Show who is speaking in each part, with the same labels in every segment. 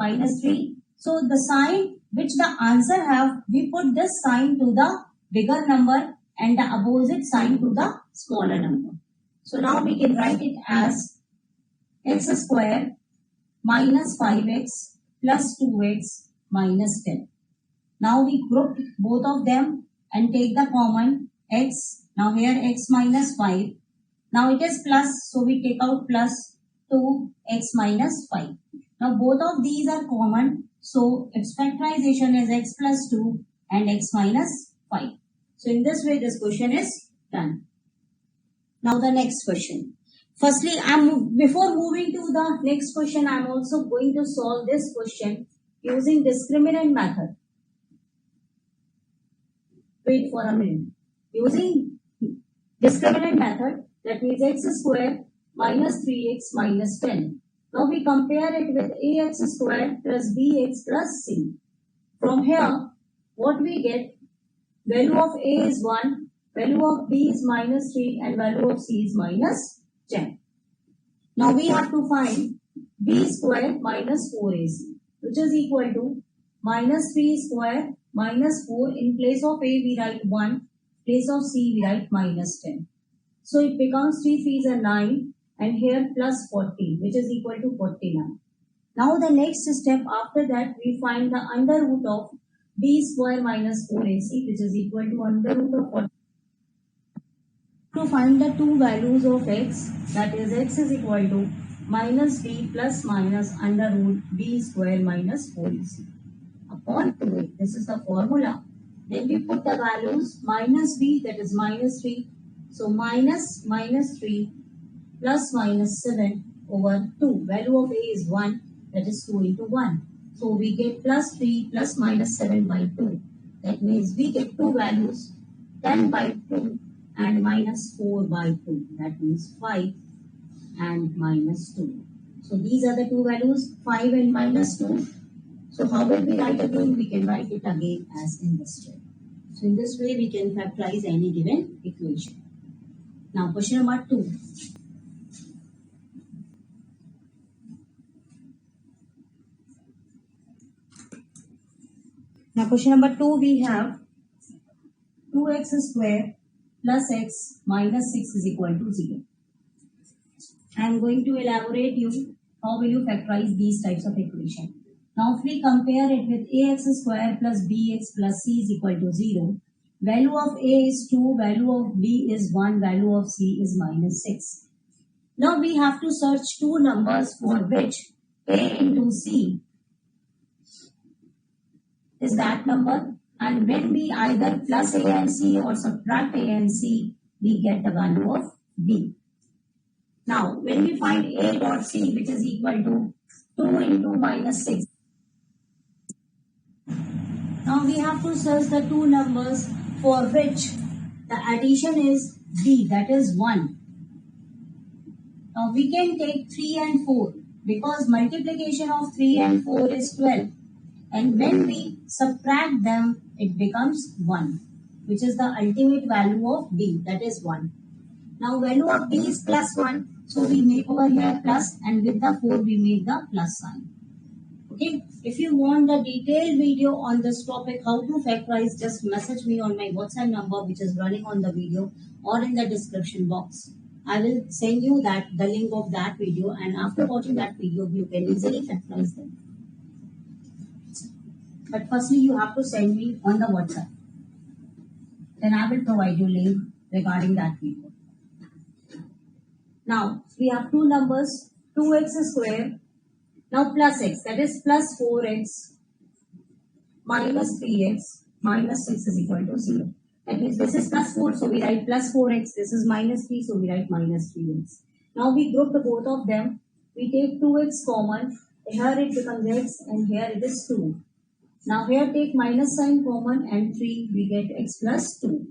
Speaker 1: minus 3. So the sign which the answer have, we put this sign to the bigger number and the opposite sign to the smaller number. So now we can write it as x square minus 5x plus 2x minus 10. Now we group both of them and take the common x. Now here x minus 5. Now it is plus, so we take out plus 2x minus 5. Now both of these are common, so its factorization is x plus 2 and x minus 5. So in this way this question is done. Now the next question. Firstly, before moving to the next question, I am also going to solve this question using discriminant method. Wait for a minute. Using discriminant method, that means x square minus 3x minus 10. Now we compare it with ax square plus bx plus c. From here, what we get? Value of a is 1, value of b is minus 3 and value of c is minus 10. Now we have to find b square minus 4ac, which is equal to minus 3 square minus 4. In place of a we write 1, place of c we write minus 10. So it becomes 3 3s are 9 and here plus 40, which is equal to 49. Now the next step after that we find the under root of b square minus 4ac, which is equal to under root of 40. To find the two values of x, that is x is equal to minus b plus minus under root b square minus 4ac upon 2a. This is the formula. Then we put the values minus b, that is minus 3. So minus 3 plus minus 7 over 2. Value of a is 1, that is 2 into 1. So we get plus 3 plus minus 7 by 2. That means we get two values, 10 by 2 and minus 4 by 2. That means 5 and minus 2. So these are the two values, 5 and minus 2. So how will we write again? We can write it again as in this way. So in this way we can factorize any given equation. Now question number 2. Now question number 2 we have 2x square plus x minus 6 is equal to 0. I am going to elaborate you how will you factorize these types of equation. Now if we compare it with ax square plus bx plus c is equal to 0, value of a is 2, value of b is 1, value of c is minus 6. Now we have to search two numbers for which a into c is that number, and when we either plus a and c or subtract a and c, we get the value of b. Now when we find a dot c, which is equal to 2 into minus 6, now we have to search the two numbers for which the addition is b, that is 1. Now we can take 3 and 4 because multiplication of 3 and 4 is 12. And when we subtract them, it becomes 1, which is the ultimate value of b, that is 1. Now value of b is plus 1, so we make over here plus, and with the 4 we make the plus sign. Okay, if you want the detailed video on this topic, how to factorize, just message me on my WhatsApp number which is running on the video or in the description box. I will send you the link of that video, and after watching that video, you can easily factorize them. But firstly, you have to send me on the WhatsApp. Then I will provide you link regarding that video. Now, we have two numbers, 2x square, now plus x, that is plus 4x minus 3x minus 6 is equal to 0. That means this is plus 4, so we write plus 4x. This is minus 3, so we write minus 3x. Now we group the both of them. We take 2x common. Here it becomes x and here it is 2. Now here take minus sign common and 3, we get x plus 2.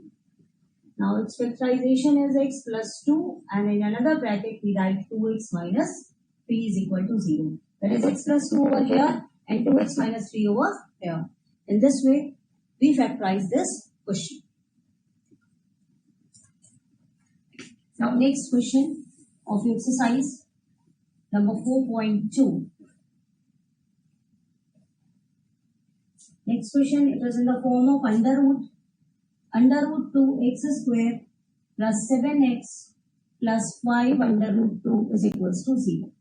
Speaker 1: Now its factorization is x plus 2, and in another bracket we write 2x minus 3 is equal to 0. That is x plus 2 over here and 2x minus 3 over here. In this way we factorize this question. Now next question of exercise number 4.2. Next question, it was in the form of under root 2x square plus 7x plus 5 under root 2 is equals to 0.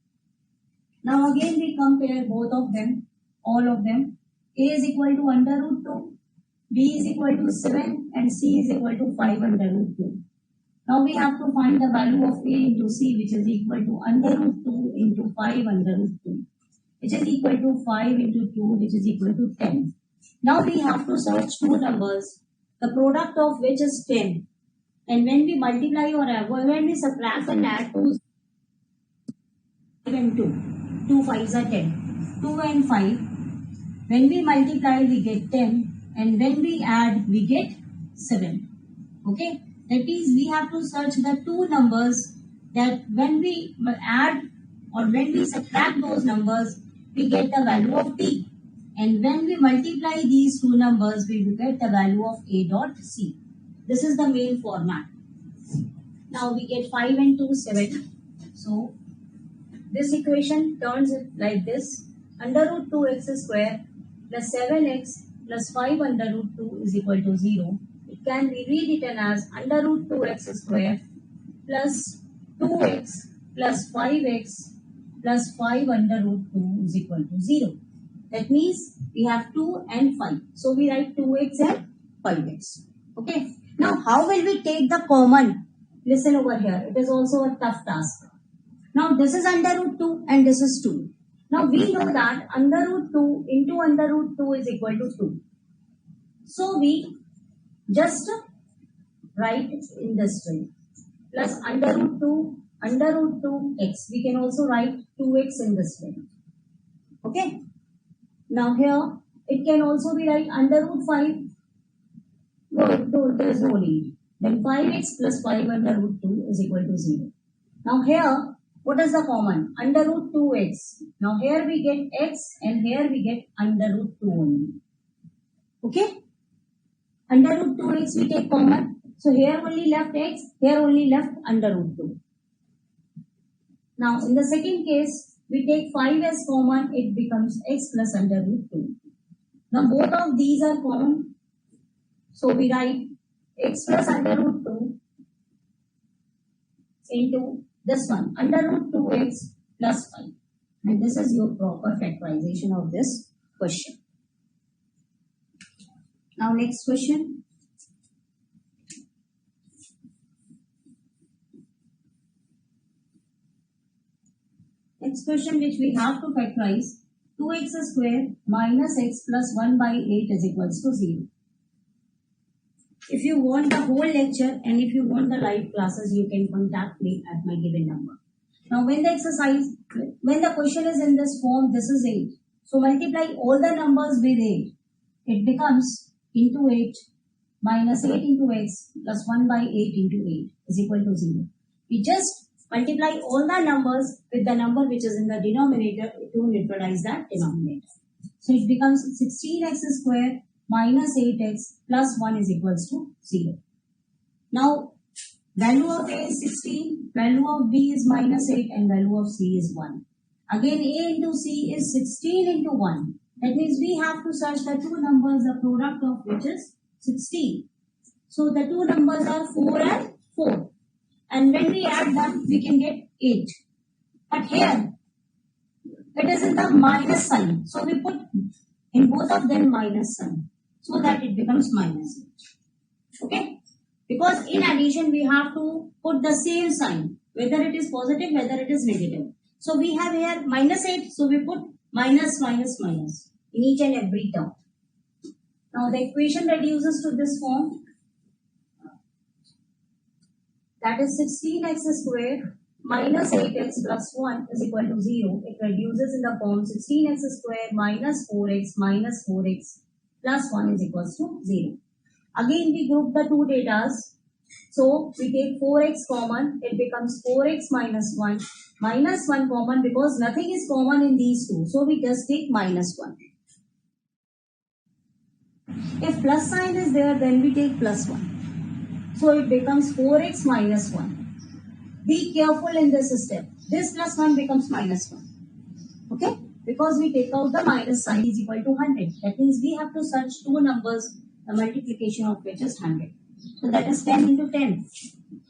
Speaker 1: Now again we compare both of them, all of them. A is equal to under root 2, B is equal to 7 and C is equal to 5 under root 2. Now we have to find the value of A into C, which is equal to under root 2 into 5 under root 2, which is equal to 5 into 2, which is equal to 10. Now we have to search two numbers, the product of which is 10. And when we multiply or when we subtract and add 2 and 2, 2 5s are 10. 2 and 5, when we multiply we get 10 and when we add we get 7. Okay, that means we have to search the two numbers that when we add or when we subtract those numbers we get the value of B. And when we multiply these two numbers, we will get the value of A dot C. This is the main format. Now we get 5 and 2, 7. So this equation turns it like this. Under root 2x square plus 7x plus 5 under root 2 is equal to 0. It can be rewritten as under root 2x square plus 2x plus 5x plus 5 under root 2 is equal to 0. That means we have 2 and 5. So we write 2x and 5x. Okay. Now how will we take the common? Listen over here. It is also a tough task. Now this is under root 2 and this is 2. Now we know that under root 2 into under root 2 is equal to 2. So we just write in this way. Plus under root 2x. We can also write 2x in this way. Okay. Now here, it can also be like under root 5. No, there is no need. Then 5x plus 5 under root 2 is equal to 0. Now here, what is the common? Under root 2x. Now here we get x and here we get under root 2 only. Okay? Under root 2x we take common. So here only left x, here only left under root 2. Now in the second case, we take 5 as common, it becomes x plus under root 2. Now both of these are common. So we write x plus under root 2 into this one, under root 2x plus 5. And this is your proper factorization of this question. Now next question. Next question which we have to factorize, 2x square minus x plus 1 by 8 is equals to 0. If you want the whole lecture and if you want the live classes, you can contact me at my given number. Now when the question is in this form, this is 8. So multiply all the numbers with 8. It becomes into 8 minus 8 into x plus 1 by 8 into 8 is equal to 0. We just multiply all the numbers with the number which is in the denominator to neutralize that denominator. So it becomes 16x square minus 8x plus 1 is equals to 0. Now value of A is 16, value of B is minus 8 and value of C is 1. Again A into C is 16 into 1. That means we have to search the two numbers, the product of which is 16. So the two numbers are 4 and 4. And when we add them, we can get 8. But here, it is in the minus sign. So we put in both of them minus sign. So that it becomes minus 8. Okay? Because in addition, we have to put the same sign. Whether it is positive, whether it is negative. So we have here minus 8. So we put minus, minus, minus in each and every term. Now the equation reduces to this form. That is 16x square minus 8x plus 1 is equal to 0. It reduces in the form 16x square minus 4x plus 1 is equal to 0. Again we group the two datas. So we take 4x common. It becomes 4x minus 1. Minus 1 common because nothing is common in these two. So we just take minus 1. If plus sign is there, then we take plus 1. So it becomes 4x minus 1. Be careful in this step. This plus 1 becomes minus 1. Okay? because we take out the minus sign is equal to 100. That means we have to search two numbers, the multiplication of which is 100. So that is 10 into 10.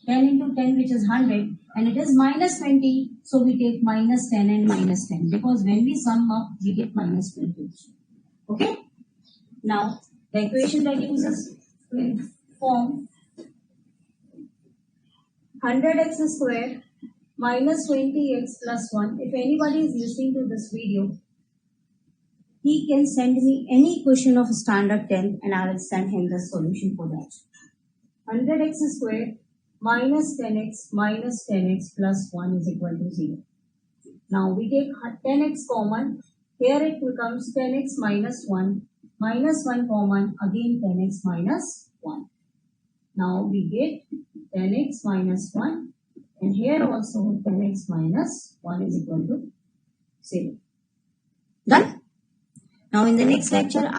Speaker 1: 10 into 10 which is 100 and it is minus 20. So we take minus 10 and minus 10 because when we sum up we get minus 20. Okay. Now the equation reduces to form 100x square minus 20x plus 1. If anybody is listening to this video, he can send me any question of standard 10 and I will send him the solution for that. 100x square minus 10x plus 1 is equal to 0. Now we take 10x common. Here it becomes 10x minus 1. Minus 1 common. Again 10x minus 1. Now we get 10x minus 1. And here also 10x minus 1 is equal to 0. Done? Now in the next lecture,